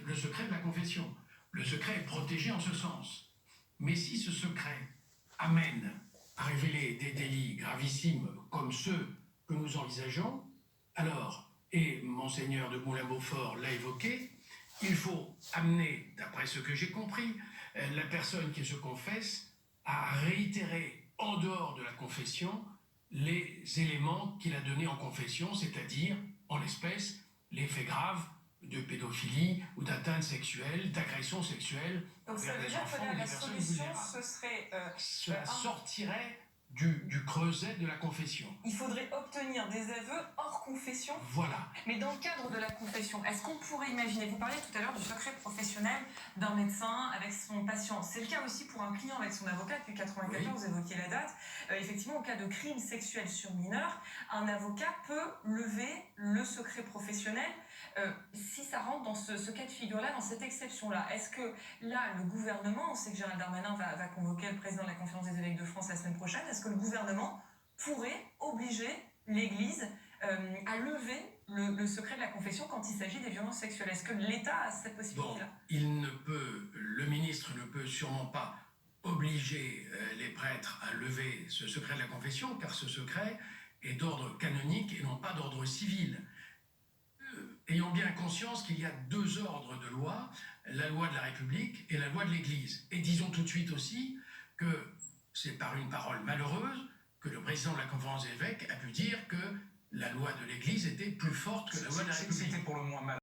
le secret de la confession. Le secret est protégé en ce sens. Mais si ce secret amène à révéler des délits gravissimes comme ceux que nous envisageons, alors, et Monseigneur de Moulin-Beaufort l'a évoqué, il faut amener, d'après ce que j'ai compris, la personne qui se confesse à réitérer en dehors de la confession les éléments qu'il a donnés en confession, c'est-à-dire, en l'espèce, les faits graves de pédophilie ou d'atteinte sexuelle, d'agression sexuelle. Donc ça veut dire que la solution, ce serait... Cela sortirait du creuset de la confession. Il faudrait obtenir des aveux hors confession. Voilà. Mais dans le cadre de la confession, est-ce qu'on pourrait imaginer, vous parliez tout à l'heure du secret professionnel d'un médecin avec son patient. C'est le cas aussi pour un client avec son avocat depuis 1994, oui. Vous évoquiez la date. Effectivement, en cas de crime sexuel sur mineur, un avocat peut lever le secret professionnel si ça rentre dans ce cas de figure-là, dans cette exception-là. Est-ce que là, le gouvernement, on sait que Gérald Darmanin va convoquer le président de la Conférence des évêques de France la semaine prochaine, est-ce que le gouvernement pourrait obliger l'Église à lever le secret de la confession quand il s'agit des violences sexuelles? Est-ce que l'État a cette possibilité-là? Bon, le ministre ne peut sûrement pas obliger les prêtres à lever ce secret de la confession, car ce secret est d'ordre canonique et non pas d'ordre civil. Ayons bien conscience qu'il y a deux ordres de loi, la loi de la République et la loi de l'Église. Et disons tout de suite aussi que c'est par une parole malheureuse que le président de la Conférence des évêques a pu dire que la loi de l'Église était plus forte que la loi de la République. C'était pour le moins mal.